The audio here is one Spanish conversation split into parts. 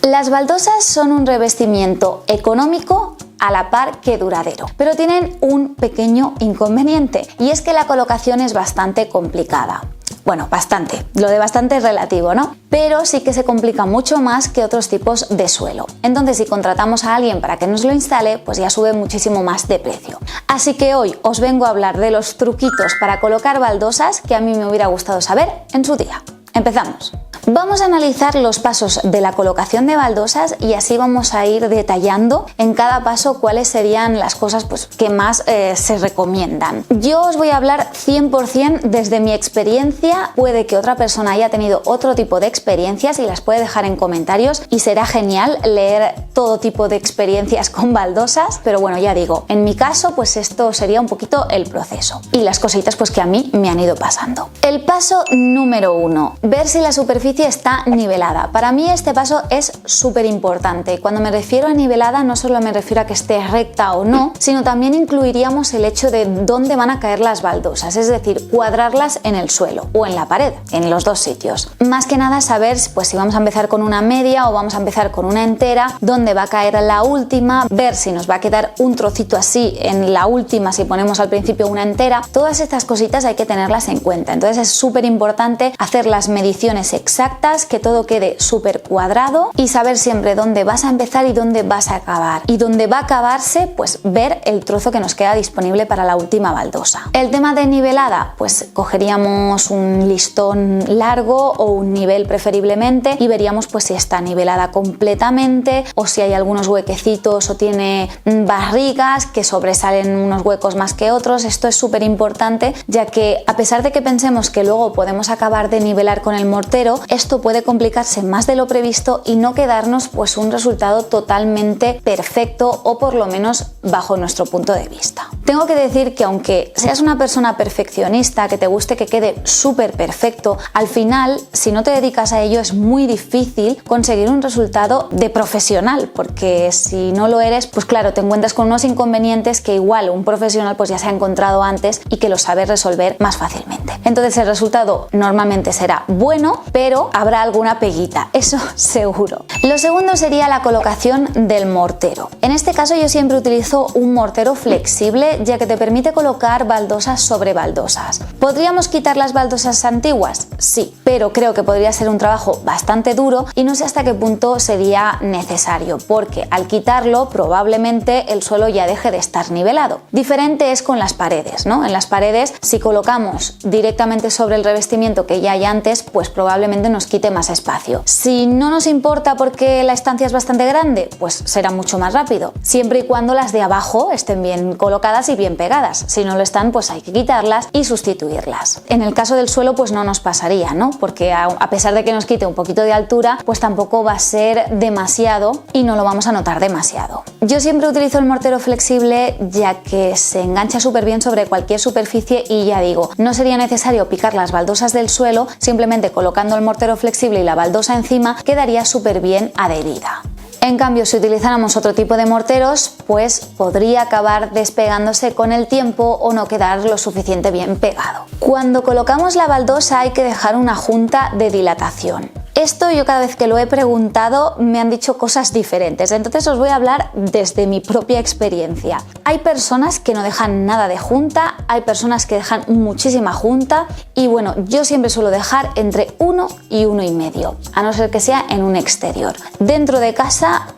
Las baldosas son un revestimiento económico a la par que duradero, pero tienen un pequeño inconveniente y es que la colocación es bastante complicada. Bueno, bastante, lo de bastante es relativo, ¿no? Pero sí que se complica mucho más que otros tipos de suelo. Entonces, si contratamos a alguien para que nos lo instale, pues ya sube muchísimo más de precio. Así que hoy os vengo a hablar de los truquitos para colocar baldosas que a mí me hubiera gustado saber en su día. ¡Empezamos! Vamos a analizar los pasos de la colocación de baldosas y así vamos a ir detallando en cada paso cuáles serían las cosas que más se recomiendan. Yo os voy a hablar 100% desde mi experiencia, puede que otra persona haya tenido otro tipo de experiencias y las puede dejar en comentarios y será genial leer todo tipo de experiencias con baldosas, pero bueno, ya digo, en mi caso pues esto sería un poquito el proceso y las cositas pues que a mí me han ido pasando. El paso número 1, ver si la superficie está nivelada. Para mí este paso es súper importante. Cuando me refiero a nivelada no solo me refiero a que esté recta o no, sino también incluiríamos el hecho de dónde van a caer las baldosas, es decir, cuadrarlas en el suelo o en la pared, en los dos sitios. Más que nada saber pues si vamos a empezar con una media o vamos a empezar con una entera, dónde va a caer la última, ver si nos va a quedar un trocito así en la última si ponemos al principio una entera. Todas estas cositas hay que tenerlas en cuenta. Entonces es súper importante hacer las mediciones exactas, que todo quede súper cuadrado y saber siempre dónde vas a empezar y dónde vas a acabar. Y dónde va a acabarse, pues ver el trozo que nos queda disponible para la última baldosa. El tema de nivelada, pues cogeríamos un listón largo o un nivel preferiblemente y veríamos pues si está nivelada completamente o si hay algunos huequecitos o tiene barrigas que sobresalen unos huecos más que otros. Esto es súper importante, ya que a pesar de que pensemos que luego podemos acabar de nivelar con el mortero, esto puede complicarse más de lo previsto y no quedarnos pues un resultado totalmente perfecto o por lo menos bajo nuestro punto de vista. Tengo que decir que aunque seas una persona perfeccionista, que te guste que quede súper perfecto, al final si no te dedicas a ello es muy difícil conseguir un resultado de profesional, porque si no lo eres, pues claro, te encuentras con unos inconvenientes que igual un profesional pues ya se ha encontrado antes y que lo sabe resolver más fácilmente. Entonces el resultado normalmente será bueno, pero habrá alguna peguita, eso seguro. Lo segundo sería la colocación del mortero. En este caso yo siempre utilizo un mortero flexible, ya que te permite colocar baldosas sobre baldosas. ¿Podríamos quitar las baldosas antiguas? Sí, pero creo que podría ser un trabajo bastante duro y no sé hasta qué punto sería necesario, porque al quitarlo probablemente el suelo ya deje de estar nivelado. Diferente es con las paredes, ¿no? En las paredes, si colocamos directamente sobre el revestimiento que ya hay antes, pues probablemente nos quite más espacio. Si no nos importa porque la estancia es bastante grande, pues será mucho más rápido, siempre y cuando las de abajo estén bien colocadas y bien pegadas. Si no lo están, pues hay que quitarlas y sustituirlas. En el caso del suelo, pues no nos pasaría, ¿no? Porque a pesar de que nos quite un poquito de altura, pues tampoco va a ser demasiado y no lo vamos a notar demasiado. Yo siempre utilizo el mortero flexible, ya que se engancha súper bien sobre cualquier superficie y ya digo, no sería necesario picar las baldosas del suelo, simplemente colocando el mortero flexible y la baldosa encima quedaría súper bien adherida. En cambio, si utilizáramos otro tipo de morteros, pues podría acabar despegándose con el tiempo o no quedar lo suficiente bien pegado. Cuando colocamos la baldosa hay que dejar una junta de dilatación. Esto yo cada vez que lo he preguntado me han dicho cosas diferentes, entonces os voy a hablar desde mi propia experiencia. Hay personas que no dejan nada de junta, hay personas que dejan muchísima junta y bueno, yo siempre suelo dejar entre 1 y 1,5, a no ser que sea en un exterior. Dentro de casa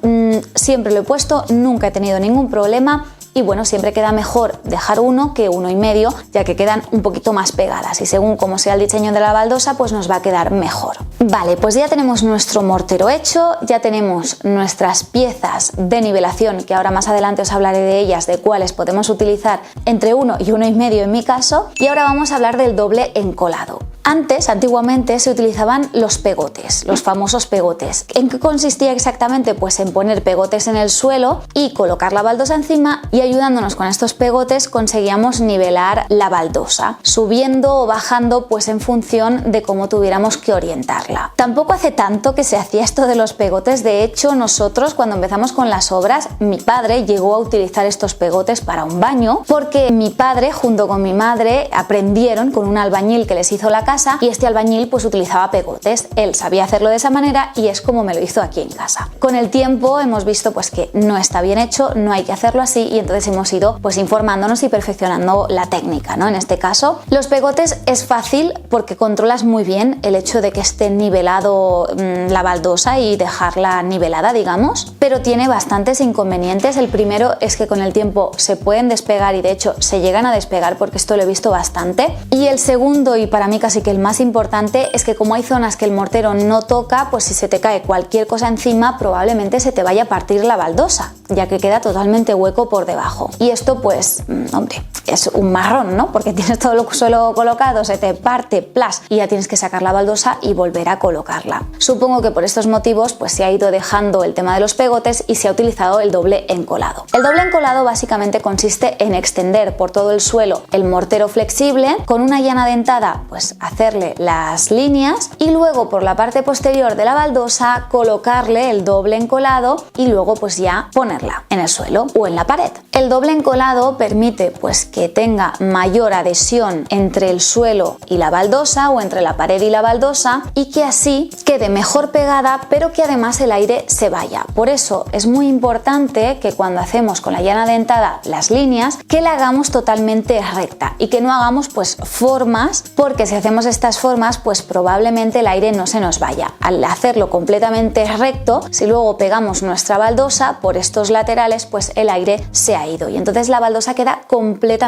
siempre lo he puesto, nunca he tenido ningún problema. Y bueno, siempre queda mejor dejar 1 que 1,5, ya que quedan un poquito más pegadas y según como sea el diseño de la baldosa, pues nos va a quedar mejor. Vale, pues ya tenemos nuestro mortero hecho, ya tenemos nuestras piezas de nivelación, que ahora más adelante os hablaré de ellas, de cuáles podemos utilizar entre 1 y 1,5 en mi caso, y ahora vamos a hablar del doble encolado. Antiguamente se utilizaban los pegotes, los famosos pegotes. ¿En qué consistía exactamente? Pues en poner pegotes en el suelo y colocar la baldosa encima y ayudándonos con estos pegotes conseguíamos nivelar la baldosa, subiendo o bajando pues en función de cómo tuviéramos que orientarla. Tampoco hace tanto que se hacía esto de los pegotes. De hecho, nosotros cuando empezamos con las obras, mi padre llegó a utilizar estos pegotes para un baño, porque mi padre junto con mi madre aprendieron con un albañil que les hizo la casa, y este albañil pues utilizaba pegotes. Él sabía hacerlo de esa manera y es como me lo hizo aquí en casa. Con el tiempo hemos visto pues que no está bien hecho, no hay que hacerlo así, y entonces hemos ido pues informándonos y perfeccionando la técnica, ¿no? En este caso, los pegotes es fácil porque controlas muy bien el hecho de que esté nivelado la baldosa y dejarla nivelada, digamos, pero tiene bastantes inconvenientes. El primero es que con el tiempo se pueden despegar, y de hecho se llegan a despegar, porque esto lo he visto bastante. Y el segundo, y para mí casi que el más importante, es que como hay zonas que el mortero no toca, pues si se te cae cualquier cosa encima probablemente se te vaya a partir la baldosa, ya que queda totalmente hueco por debajo. Y esto pues, hombre, es un marrón, ¿no? Porque tienes todo el suelo colocado, se te parte, plas, y ya tienes que sacar la baldosa y volver a colocarla. Supongo que por estos motivos pues se ha ido dejando el tema de los pegotes y se ha utilizado el doble encolado. El doble encolado básicamente consiste en extender por todo el suelo el mortero flexible, con una llana dentada pues hacerle las líneas, y luego por la parte posterior de la baldosa colocarle el doble encolado y luego pues ya ponerla en el suelo o en la pared. El doble encolado permite pues que tenga mayor adhesión entre el suelo y la baldosa, o entre la pared y la baldosa, y que así quede mejor pegada, pero que además el aire se vaya. Por eso es muy importante que cuando hacemos con la llana dentada las líneas, que la hagamos totalmente recta y que no hagamos pues formas, porque si hacemos estas formas pues probablemente el aire no se nos vaya. Al hacerlo completamente recto, si luego pegamos nuestra baldosa por estos laterales, pues el aire se ha ido y entonces la baldosa queda completamente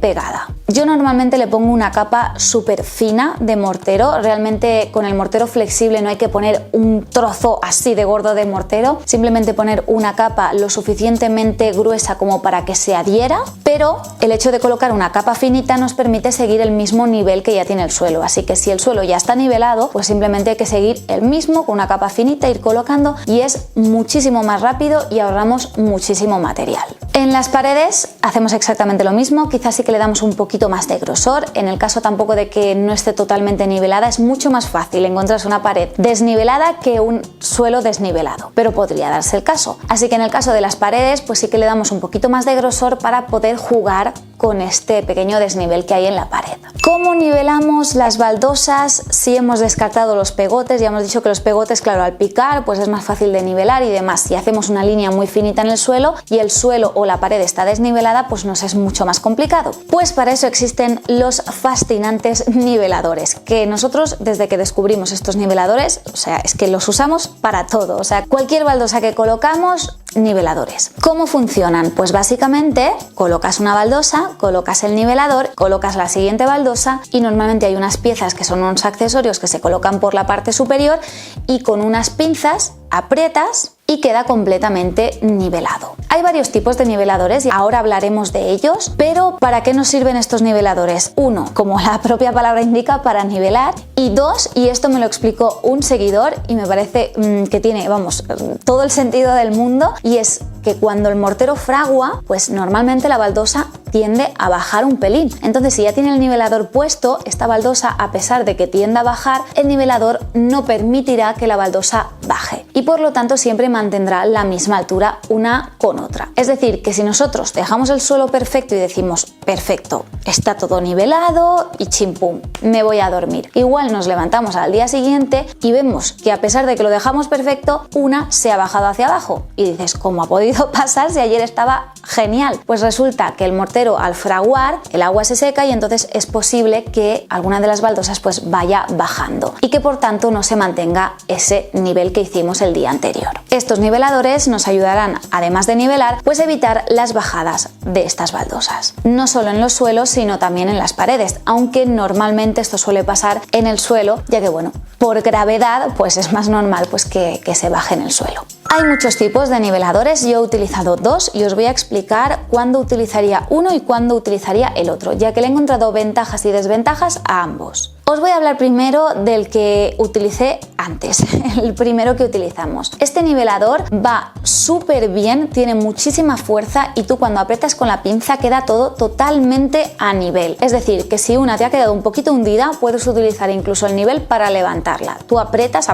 pegada. Yo normalmente le pongo una capa súper fina de mortero. Realmente con el mortero flexible no hay que poner un trozo así de gordo de mortero, simplemente poner una capa lo suficientemente gruesa como para que se adhiera, pero el hecho de colocar una capa finita nos permite seguir el mismo nivel que ya tiene el suelo. Así que si el suelo ya está nivelado, pues simplemente hay que seguir el mismo con una capa finita, ir colocando, y es muchísimo más rápido y ahorramos muchísimo material. En las paredes hacemos exactamente lo mismo, quizás sí que le damos un poquito más de grosor. En el caso tampoco de que no esté totalmente nivelada, es mucho más fácil encontrarse una pared desnivelada que un suelo desnivelado, pero podría darse el caso. Así que en el caso de las paredes, pues sí que le damos un poquito más de grosor para poder jugar con este pequeño desnivel que hay en la pared. ¿Cómo nivelamos las baldosas si hemos descartado los pegotes? Ya hemos dicho que los pegotes, claro, al picar pues es más fácil de nivelar y demás. Si hacemos una línea muy finita en el suelo y el suelo o la pared está desnivelada, pues nos es mucho más complicado. Pues para eso existen los fascinantes niveladores, que nosotros desde que descubrimos estos niveladores, o sea, es que los usamos para todo. O sea, cualquier baldosa que colocamos, niveladores. ¿Cómo funcionan? Pues básicamente colocas una baldosa, colocas el nivelador, colocas la siguiente baldosa, y normalmente hay unas piezas que son unos accesorios que se colocan por la parte superior, y con unas pinzas aprietas y queda completamente nivelado. Hay varios tipos de niveladores y ahora hablaremos de ellos, pero ¿para qué nos sirven estos niveladores? Uno, como la propia palabra indica, para nivelar, y dos, y esto me lo explicó un seguidor y me parece que tiene, vamos, todo el sentido del mundo, y es que cuando el mortero fragua, pues normalmente la baldosa tiende a bajar un pelín. Entonces, si ya tiene el nivelador puesto, esta baldosa, a pesar de que tienda a bajar, el nivelador no permitirá que la baldosa baje, y por lo tanto siempre mantendrá la misma altura una con otra. Es decir, que si nosotros dejamos el suelo perfecto y decimos, perfecto, está todo nivelado y chimpum, me voy a dormir, igual nos levantamos al día siguiente y vemos que a pesar de que lo dejamos perfecto, una se ha bajado hacia abajo, y dices, ¿cómo ha podido pasar si ayer estaba genial? Pues resulta que el mortero, al fraguar, el agua se seca y entonces es posible que alguna de las baldosas pues vaya bajando y que por tanto no se mantenga ese nivel que hicimos el día anterior. Estos niveladores nos ayudarán, además de nivelar, pues evitar las bajadas de estas baldosas. No solo en los suelos, sino también en las paredes, aunque normalmente esto suele pasar en el suelo, ya que bueno, por gravedad pues es más normal pues que se baje en el suelo. Hay muchos tipos de niveladores, yo he utilizado dos y os voy a explicar cuándo utilizaría uno y cuándo utilizaría el otro, ya que le he encontrado ventajas y desventajas a ambos. Os voy a hablar primero del que utilicé antes, el primero que utilizamos. Este nivelador va súper bien, tiene muchísima fuerza y tú cuando aprietas con la pinza queda todo totalmente a nivel. Es decir, que si una te ha quedado un poquito hundida, puedes utilizar incluso el nivel para levantarla. Tú aprietas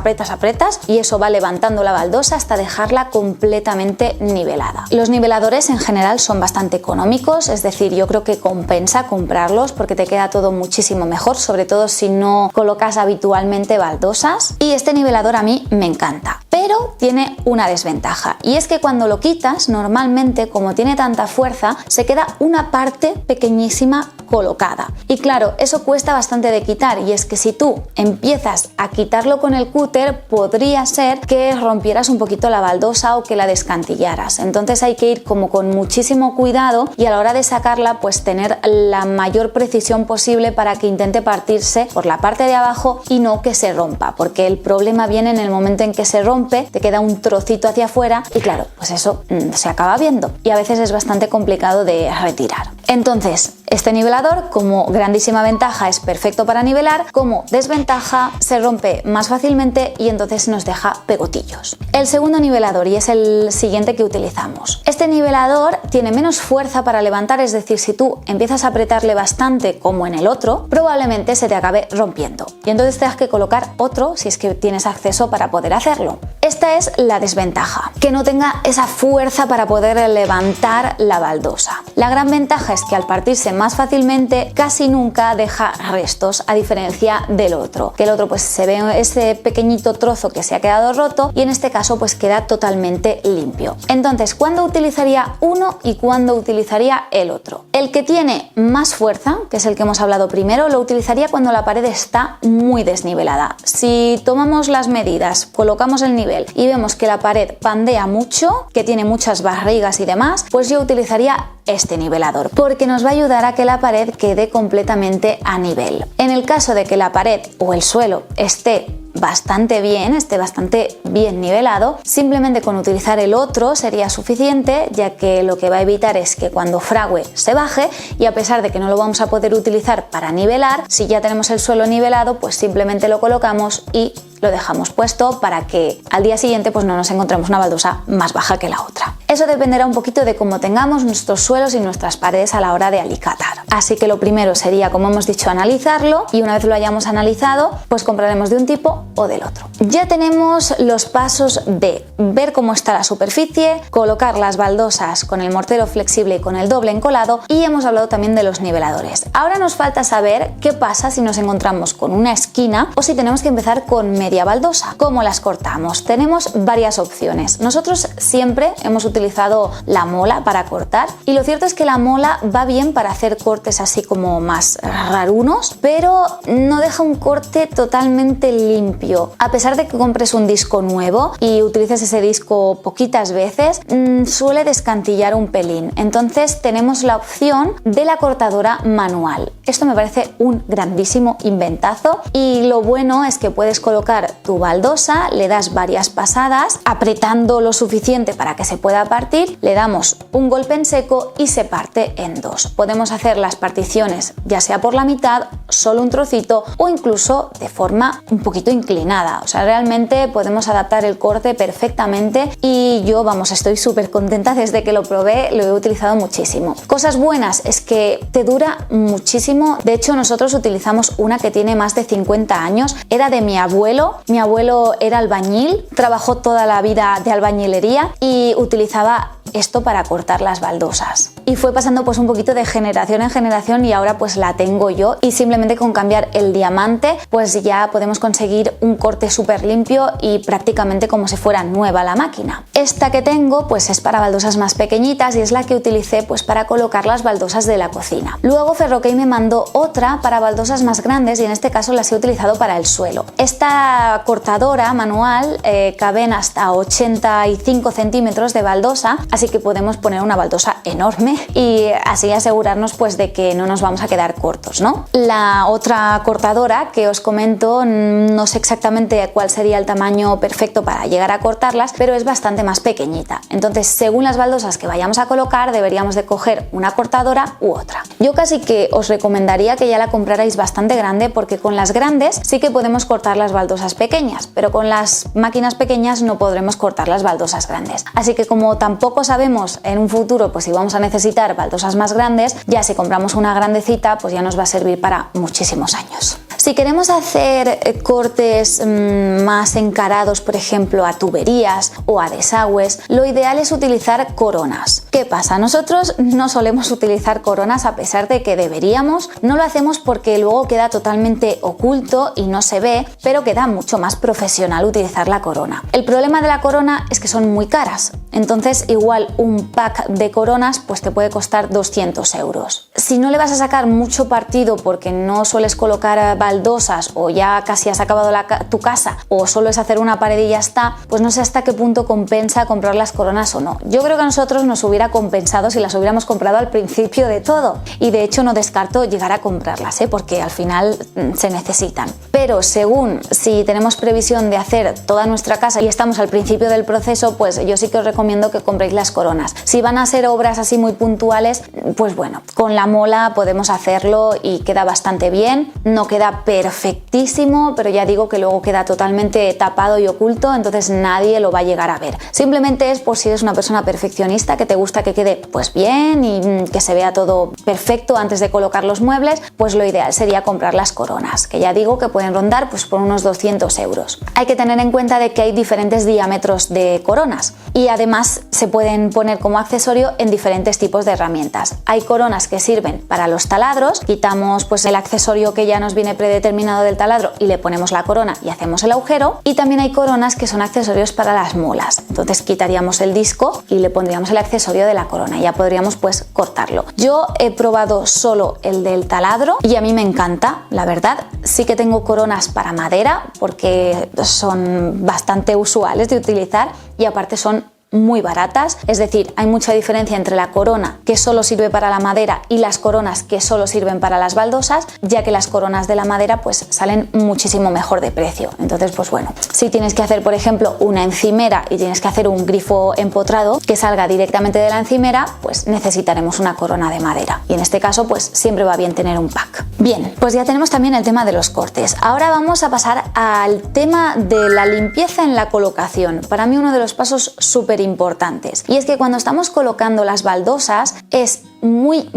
y eso va levantando la baldosa hasta dejarla completamente nivelada. Los niveladores en general son bastante económicos, es decir, yo creo que compensa comprarlos porque te queda todo muchísimo mejor, sobre todo si no colocas habitualmente baldosas. Y este nivelador a mí me encanta, pero tiene una desventaja y es que cuando lo quitas, normalmente como tiene tanta fuerza, se queda una parte pequeñísima colocada. Y claro, eso cuesta bastante de quitar y es que si tú empiezas a quitarlo con el cúter, podría ser que rompieras un poquito la baldosa o que la descantillaras. Entonces hay que ir como con muchísimo cuidado y a la hora de sacarla, pues tener la mayor precisión posible para que intente partirse por la parte de abajo y no que se rompa, porque el problema viene en el momento en que se rompe, te queda un trocito hacia afuera y claro, pues eso se acaba viendo y a veces es bastante complicado de retirar. Entonces, este nivelador, como grandísima ventaja, es perfecto para nivelar, como desventaja se rompe más fácilmente y entonces nos deja pegotillos. El segundo nivelador, y es el siguiente que utilizamos. Este nivelador tiene menos fuerza para levantar, es decir, si tú empiezas a apretarle bastante como en el otro, probablemente se te acabe rompiendo y entonces tengas que colocar otro si es que tienes acceso para poder hacerlo. Esta es la desventaja, que no tenga esa fuerza para poder levantar la baldosa. La gran ventaja es que al partirse más fácilmente casi nunca deja restos, a diferencia del otro, que el otro pues se ve ese pequeñito trozo que se ha quedado roto y en este caso pues queda totalmente limpio. Entonces, ¿cuándo utilizaría uno y cuándo utilizaría el otro? El que tiene más fuerza, que es el que hemos hablado primero, lo utilizaría cuando la pared está muy desnivelada. Si tomamos las medidas, colocamos el nivel y vemos que la pared pandea mucho, que tiene muchas barrigas y demás, pues yo utilizaría este nivelador porque nos va a ayudar a que la pared quede completamente a nivel. En el caso de que la pared o el suelo esté bastante bien nivelado, simplemente con utilizar el otro sería suficiente, ya que lo que va a evitar es que cuando frague se baje y a pesar de que no lo vamos a poder utilizar para nivelar, si ya tenemos el suelo nivelado, pues simplemente lo colocamos y lo dejamos puesto para que al día siguiente pues no nos encontremos una baldosa más baja que la otra. Eso dependerá un poquito de cómo tengamos nuestros suelos y nuestras paredes a la hora de alicatar. Así que lo primero sería, como hemos dicho, analizarlo y una vez lo hayamos analizado, pues compraremos de un tipo o del otro. Ya tenemos los pasos de ver cómo está la superficie, colocar las baldosas con el mortero flexible y con el doble encolado y hemos hablado también de los niveladores. Ahora nos falta saber qué pasa si nos encontramos con una esquina o si tenemos que empezar con media baldosa. ¿Cómo las cortamos? Tenemos varias opciones. Nosotros siempre hemos utilizado la mola para cortar y lo cierto es que la mola va bien para hacer cortes así como más rarunos, pero no deja un corte totalmente limpio. A pesar de que compres un disco nuevo y utilices ese disco poquitas veces, suele descantillar un pelín. Entonces tenemos la opción de la cortadora manual. Esto me parece un grandísimo inventazo y lo bueno es que puedes colocar tu baldosa, le das varias pasadas, apretando lo suficiente para que se pueda partir, le damos un golpe en seco y se parte en dos. Podemos hacer las particiones ya sea por la mitad, solo un trocito o incluso de forma un poquito inclinada. O sea, realmente podemos adaptar el corte perfectamente y yo, estoy súper contenta desde que lo probé, lo he utilizado muchísimo. Cosas buenas es que te dura muchísimo. De hecho, nosotros utilizamos una que tiene más de 50 años, era de mi abuelo. Mi abuelo era albañil, trabajó toda la vida de albañilería y utilizaba esto para cortar las baldosas. Y fue pasando pues un poquito de generación en generación y ahora pues la tengo yo y simplemente con cambiar el diamante pues ya podemos conseguir un corte súper limpio y prácticamente como si fuera nueva la máquina. Esta que tengo pues es para baldosas más pequeñitas y es la que utilicé pues para colocar las baldosas de la cocina. Luego Ferroquey me mandó otra para baldosas más grandes y en este caso las he utilizado para el suelo. Esta cortadora manual caben hasta 85 centímetros de baldosa, así que podemos poner una baldosa enorme viene y así asegurarnos pues de que no nos vamos a quedar cortos, ¿no? La otra cortadora que os comento, no sé exactamente cuál sería el tamaño perfecto para llegar a cortarlas, pero es bastante más pequeñita. Entonces, según las baldosas que vayamos a colocar, deberíamos de coger una cortadora u otra. Yo casi que os recomendaría que ya la comprarais bastante grande, porque con las grandes sí que podemos cortar las baldosas pequeñas, pero con las máquinas pequeñas no podremos cortar las baldosas grandes. Así que como tampoco sabemos en un futuro pues si vamos a necesitar baldosas más grandes, ya si compramos una grandecita pues ya nos va a servir para muchísimos años. Si queremos hacer cortes más encarados, por ejemplo, a tuberías o a desagües, lo ideal es utilizar coronas. ¿Qué pasa? Nosotros no solemos utilizar coronas a pesar de que deberíamos. No lo hacemos porque luego queda totalmente oculto y no se ve, pero queda mucho más profesional utilizar la corona. El problema de la corona es que son muy caras. Entonces, igual un pack de coronas pues te puede costar 200 euros. Si no le vas a sacar mucho partido porque no sueles colocar baldosas o ya casi has acabado tu casa o solo es hacer una pared y ya está, pues no sé hasta qué punto compensa comprar las coronas o no. Yo creo que a nosotros nos hubiera compensado si las hubiéramos comprado al principio de todo, y de hecho no descarto llegar a comprarlas, porque al final se necesitan. Pero según si tenemos previsión de hacer toda nuestra casa y estamos al principio del proceso, pues yo sí que os recomiendo que compréis las coronas. Si van a ser obras así muy puntuales, pues bueno, con la mola podemos hacerlo y queda bastante bien. No queda perfectísimo, pero ya digo que luego queda totalmente tapado y oculto, entonces nadie lo va a llegar a ver. Simplemente es por si eres una persona perfeccionista, que te gusta que quede pues bien y que se vea todo perfecto antes de colocar los muebles, pues lo ideal sería comprar las coronas, que ya digo que pueden rondar pues por unos 200 euros. Hay que tener en cuenta de que hay diferentes diámetros de coronas y además se pueden poner como accesorio en diferentes tipos de herramientas. Hay coronas que sirven para los taladros, quitamos pues el accesorio que ya nos viene predeterminado del taladro y le ponemos la corona y hacemos el agujero, y también hay coronas que son accesorios para las molas. Entonces quitaríamos el disco y le pondríamos el accesorio de la corona y ya podríamos pues cortarlo. Yo he probado solo el del taladro y a mí me encanta, la verdad. Sí que tengo coronas para madera porque son bastante usuales de utilizar y aparte son muy baratas, es decir, hay mucha diferencia entre la corona que solo sirve para la madera y las coronas que solo sirven para las baldosas, ya que las coronas de la madera pues salen muchísimo mejor de precio. Entonces pues bueno, si tienes que hacer por ejemplo una encimera y tienes que hacer un grifo empotrado que salga directamente de la encimera, pues necesitaremos una corona de madera y en este caso pues siempre va bien tener un pack. Bien, pues ya tenemos también el tema de los cortes. Ahora vamos a pasar al tema de la limpieza en la colocación. Para mí uno de los pasos súper importantes, y es que cuando estamos colocando las baldosas es muy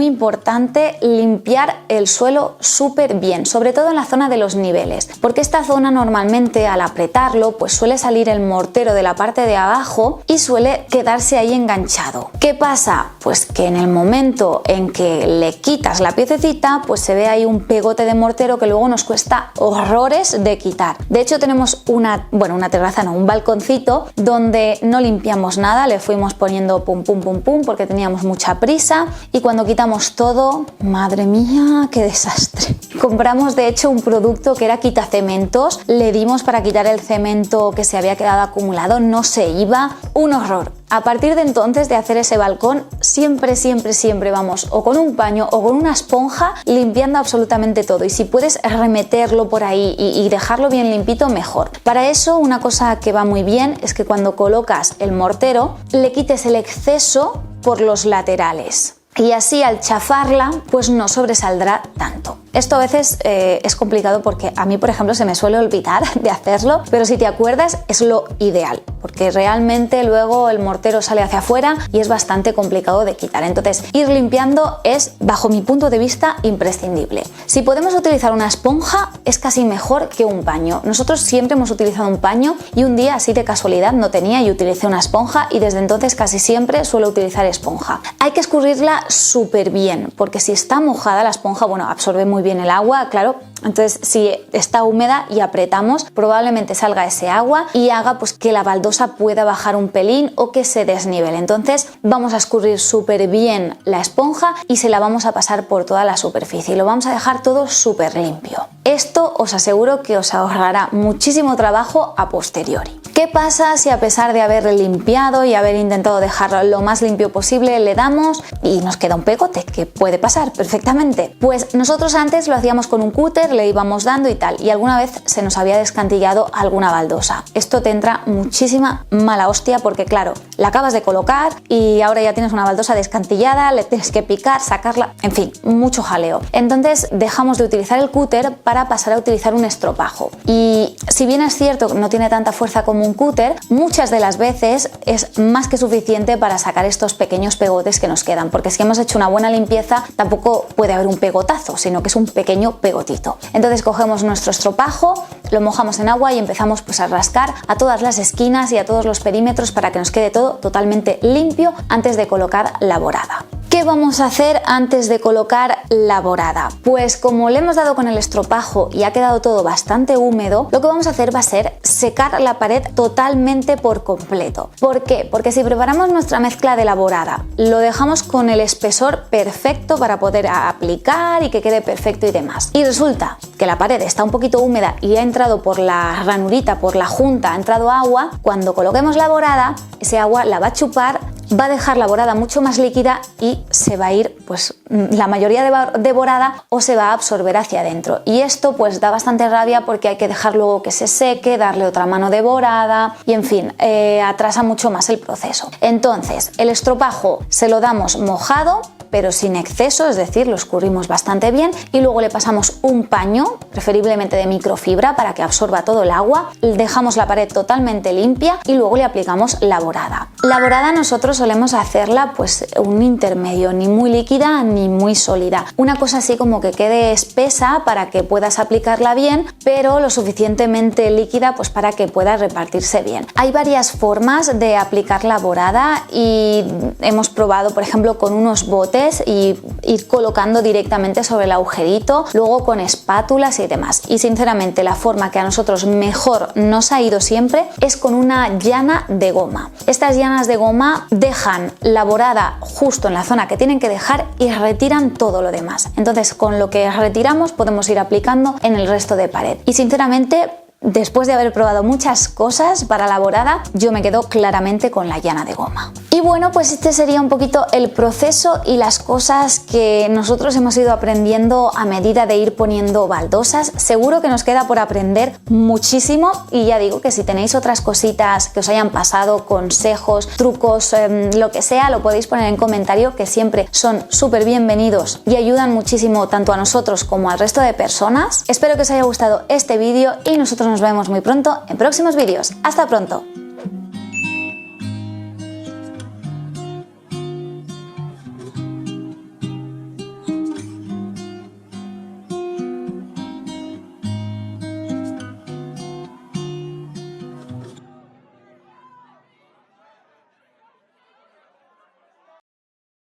importante limpiar el suelo súper bien, sobre todo en la zona de los niveles, porque esta zona normalmente al apretarlo pues suele salir el mortero de la parte de abajo y suele quedarse ahí enganchado. ¿Qué pasa? Pues que en el momento en que le quitas la piececita pues se ve ahí un pegote de mortero que luego nos cuesta horrores de quitar. De hecho tenemos una terraza, no, un balconcito donde no limpiamos nada, le fuimos poniendo pum porque teníamos mucha prisa, y cuando quitamos todo, madre mía, qué desastre. Compramos de hecho un producto que era quitacementos, le dimos para quitar el cemento que se había quedado acumulado, no se iba, un horror. A partir de entonces de hacer ese balcón, siempre vamos o con un paño o con una esponja limpiando absolutamente todo, y si puedes remeterlo por ahí y dejarlo bien limpito, mejor. Para eso una cosa que va muy bien es que cuando colocas el mortero le quites el exceso por los laterales y así al chafarla pues no sobresaldrá tanto. Esto a veces es complicado porque a mí, por ejemplo, se me suele olvidar de hacerlo, pero si te acuerdas es lo ideal, porque realmente luego el mortero sale hacia afuera y es bastante complicado de quitar. Entonces, ir limpiando es, bajo mi punto de vista, imprescindible. Si podemos utilizar una esponja, es casi mejor que un paño. Nosotros siempre hemos utilizado un paño y un día así de casualidad no tenía y utilicé una esponja, y desde entonces casi siempre suelo utilizar esponja. Hay que escurrirla súper bien, porque si está mojada la esponja, bueno, absorbe muy bien el agua, claro, Entonces, si está húmeda y apretamos, probablemente salga ese agua y haga pues que la baldosa pueda bajar un pelín o que se desnivele. Entonces, vamos a escurrir súper bien la esponja y se la vamos a pasar por toda la superficie y lo vamos a dejar todo súper limpio. Esto os aseguro que os ahorrará muchísimo trabajo a posteriori. ¿Qué pasa si a pesar de haber limpiado y haber intentado dejarlo lo más limpio posible, le damos y nos queda un pegote? ¿Qué puede pasar perfectamente? Pues nosotros antes lo hacíamos con un cúter, le íbamos dando y tal, y alguna vez se nos había descantillado alguna baldosa. Esto te entra muchísima mala hostia porque claro, la acabas de colocar y ahora ya tienes una baldosa descantillada, le tienes que picar, sacarla, en fin, mucho jaleo. Entonces dejamos de utilizar el cúter para pasar a utilizar un estropajo. Y si bien es cierto que no tiene tanta fuerza como un cúter, muchas de las veces es más que suficiente para sacar estos pequeños pegotes que nos quedan, porque si hemos hecho una buena limpieza tampoco puede haber un pegotazo, sino que es un pequeño pegotito. Entonces cogemos nuestro estropajo, lo mojamos en agua y empezamos pues a rascar a todas las esquinas y a todos los perímetros para que nos quede todo totalmente limpio antes de colocar la borada. ¿Qué vamos a hacer antes de colocar la borada? Pues como le hemos dado con el estropajo y ha quedado todo bastante húmedo, lo que vamos a hacer va a ser secar la pared totalmente por completo. ¿Por qué? Porque si preparamos nuestra mezcla de la borada, lo dejamos con el espesor perfecto para poder aplicar y que quede perfecto y demás. Y resulta que la pared está un poquito húmeda y ha entrado por la ranurita, por la junta, ha entrado agua. Cuando coloquemos la borada, ese agua la va a chupar, va a dejar la borada mucho más líquida y se va a ir pues la mayoría de borada o se va a absorber hacia adentro. Y esto pues da bastante rabia porque hay que dejar luego que se seque, darle otra mano de borada y en fin, atrasa mucho más el proceso. Entonces, el estropajo se lo damos mojado, pero sin exceso, es decir, lo escurrimos bastante bien y luego le pasamos un paño, preferiblemente de microfibra para que absorba todo el agua, dejamos la pared totalmente limpia y luego le aplicamos la borada. La borada nosotros solemos hacerla pues un intermedio, ni muy líquida ni muy sólida, una cosa así como que quede espesa para que puedas aplicarla bien, pero lo suficientemente líquida pues para que pueda repartirse bien. Hay varias formas de aplicar la borada y hemos probado por ejemplo con unos botes y ir colocando directamente sobre el agujerito, luego con espátulas y demás. Y sinceramente la forma que a nosotros mejor nos ha ido siempre es con una llana de goma. Estas llanas de goma dejan la borada justo en la zona que tienen que dejar y retiran todo lo demás. Entonces con lo que retiramos podemos ir aplicando en el resto de pared. Y sinceramente, después de haber probado muchas cosas para la borada, yo me quedo claramente con la llana de goma. Y bueno, pues este sería un poquito el proceso y las cosas que nosotros hemos ido aprendiendo a medida de ir poniendo baldosas. Seguro que nos queda por aprender muchísimo y ya digo que si tenéis otras cositas que os hayan pasado, consejos, trucos, lo que sea, lo podéis poner en comentario, que siempre son súper bienvenidos y ayudan muchísimo tanto a nosotros como al resto de personas. Espero que os haya gustado este vídeo y nosotros nos vemos muy pronto en próximos vídeos. ¡Hasta pronto!